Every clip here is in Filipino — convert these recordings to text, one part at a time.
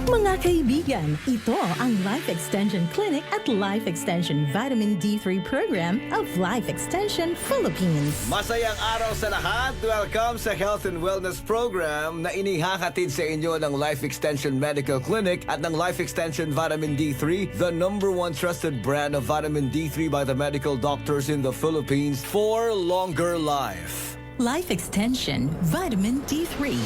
Mga kaibigan, ito ang Life Extension Clinic at Life Extension Vitamin D3 Program of Life Extension Philippines. Masayang araw sa lahat! Welcome sa Health and Wellness Program na inihahatid sa inyo ng Life Extension Medical Clinic at ng Life Extension Vitamin D3, the #1 trusted brand of vitamin D3 by the medical doctors in the Philippines for longer life. Life Extension Vitamin D3.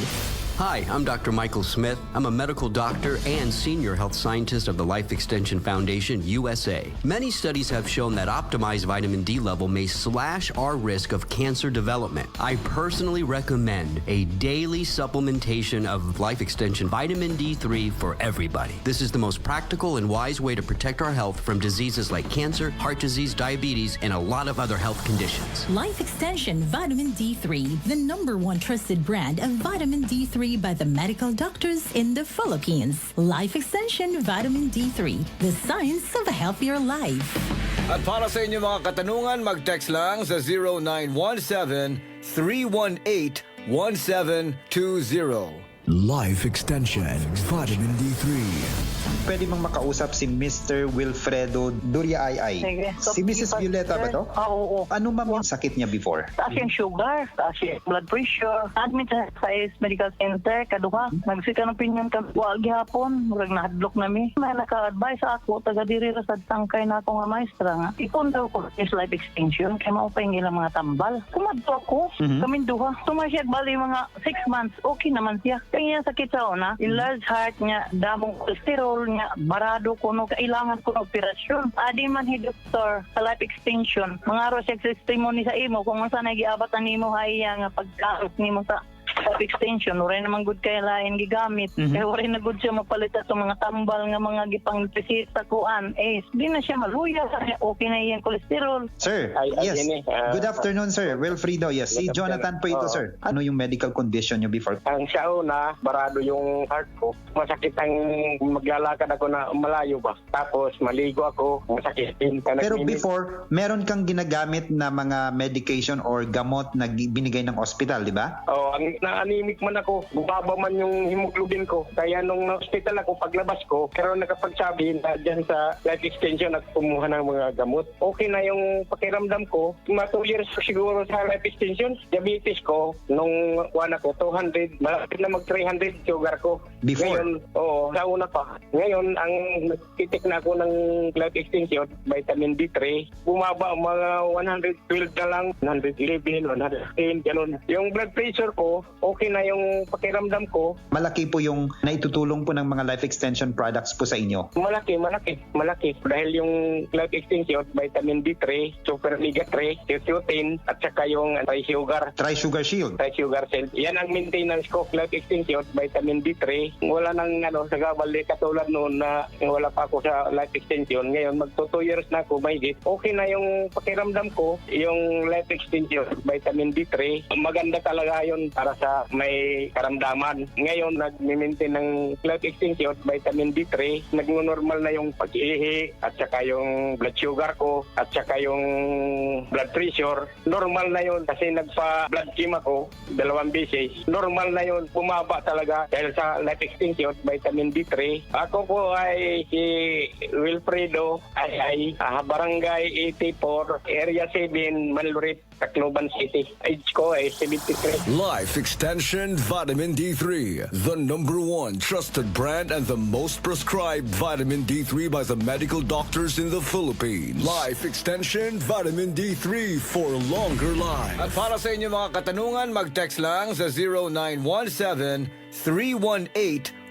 Hi, I'm Dr. Michael Smith. I'm a medical doctor and senior health scientist of the Life Extension Foundation, USA. Many studies have shown that optimized vitamin D level may slash our risk of cancer development. I personally recommend a daily supplementation of Life Extension Vitamin D3 for everybody. This is the most practical and wise way to protect our health from diseases like cancer, heart disease, diabetes, and a lot of other health conditions. Life Extension Vitamin D3, the #1 trusted brand of vitamin D3 by the medical doctors in the Philippines. Life Extension Vitamin D3, the science of a healthier life. At para sa inyo mga katanungan, mag-text lang sa 0917-318-1720. Life Extension Vitamin D3. Pwede bang makausap si Mr. Wilfredo Duriay? Sige. Si Mrs. Violeta ba to? Oo. Ano ma'am yung sakit niya before? Taas yung sugar, taas yung blood pressure. Admit sa is medical center, kaduha. Nagsika ng pinyon ka, wag gihapon, murag nahadlok nami. May naka-advise ako, taga diri ra sa tangkay na ako nga maestra nga. Ipon daw ko is life extension, kaya maupay nila mga tambal. Kumadto ako, kaming duha. Tumasyag bali mga 6 months, okay naman siya. Kaya sakit sa una, enlarged heart niya, damong cholesterol niya, barado ko no, kailangan ko ng operasyon. Adi man hi doktor sa life extension, mga ro siya testimony sa imo kung saan nagiabatan nimo haya nga pagkaot nimo sa life extension, wala naman good kaya lain gigamit. Kaya wala na good siya mapalit at mga tambal nga mga gipang sa kuan. Di na siya maluya. Okay na yung cholesterol. Sir, yes. Good afternoon, sir. Wilfredo, yes. Si Jonathan po ito, sir. Ano yung medical condition niyo before? Ang sa una, barado yung heart ko. Masakit ang maglalakad ako na malayo ba. Tapos maligo ako, masakit din. Pero before, meron kang ginagamit na mga medication or gamot na binigay ng hospital, di ba? Oh, na-anemic man ako, bumaba man yung hemoglobin ko. Kaya nung na-hospital ako, paglabas ko, pero nakapagsabi na dyan sa life extension at kumuha ng mga gamot. Okay na yung pakiramdam ko. Mga 2 years siguro sa life extension. Diabetes ko, nung kuwan ako, 200, malapit na mag-300 sugar ko. Before? Ngayon, sa una pa. Ngayon, ang nagtitik na ako ng life extension, vitamin D3, bumaba mga 112 na lang, 111, 110, ganun. Yung blood pressure ko, okay na yung pakiramdam ko. Malaki po yung naitutulong po ng mga life extension products po sa inyo. Malaki. Dahil yung life extension, vitamin D3, super omega-3, lutein, at saka yung tri-sugar. Tri-sugar shield. Tri-sugar cell. Yan ang maintenance ko, life extension, vitamin D3. Wala nang sa gabali katulad noon na wala pa ako sa life extension. Ngayon, magto 2 years na ako, mahigit. Okay na yung pakiramdam ko, yung life extension, vitamin D3. Maganda talaga yun para sa may karamdaman. Ngayon, nag-maintain ng life extension, vitamin D3. Nag-normal na yung pag-ihi at saka yung blood sugar ko at saka yung blood pressure. Normal na yun kasi nagpa-blood chem ako 2 beses. Normal na yun. Bumaba talaga dahil sa life extension, vitamin D3. Ako po ay si Wilfredo Barangay 84, Area 7, Manlurit, Tacloban City. Age ko ay 73. Life Extension Vitamin D3, the #1 trusted brand and the most prescribed vitamin D3 by the medical doctors in the Philippines. Life Extension Vitamin D3 for longer life. At para sa inyo mga katanungan, mag-text lang sa 0917-318-1720.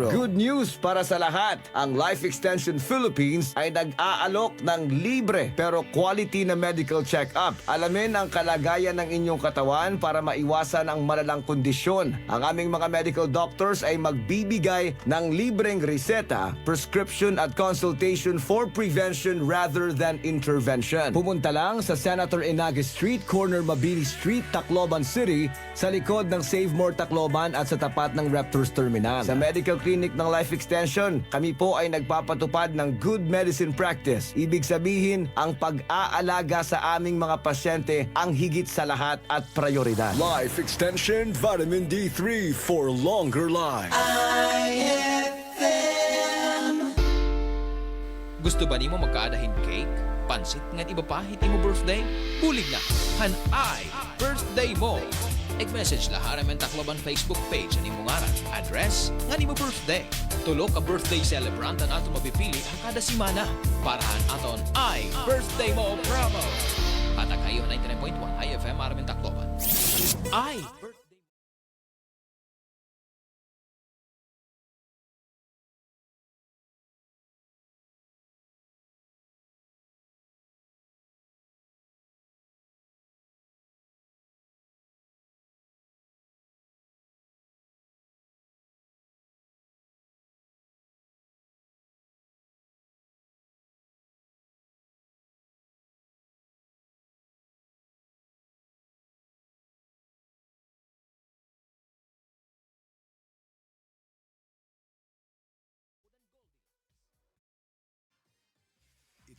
Good news para sa lahat. Ang Life Extension Philippines ay nag-aalok ng libre pero quality na medical check-up. Alamin ang kalagayan ng inyong katawan para maiwasan ang malalang kondisyon. Ang aming mga medical doctors ay magbibigay ng libreng reseta, prescription at consultation for prevention rather than intervention. Pumunta lang sa Senator Inagis Street, corner Mabini Street, Tacloban City, sa likod ng Save More Tacloban at sa tapat ng ng Raptors Terminal. Sa medical clinic ng Life Extension, kami po ay nagpapatupad ng good medicine practice. Ibig sabihin, ang pag-aalaga sa aming mga pasyente ang higit sa lahat at prioridad. Life Extension Vitamin D3 for longer life. Gusto ba nimo magkaadahin cake? Pansit nga iba pa hiti mo birthday? Bulig na! Hanay! Birthday mo! Eg-message lahara men Tacloban Facebook page ani mo ngaran, address nga nimo birthday. Tulo ka birthday celebrant ang ato mapipili ang kada simana. Parahan aton ay Birthday Mo promo! Patak kayo 99.1 IFM Aramen Tacloban. Ay!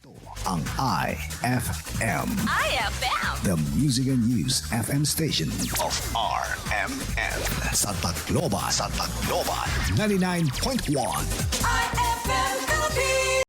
Ito ang IFM. IFM. The Music and News FM station of RMN. Sa Tacloban. 99.1. IFM Philippines.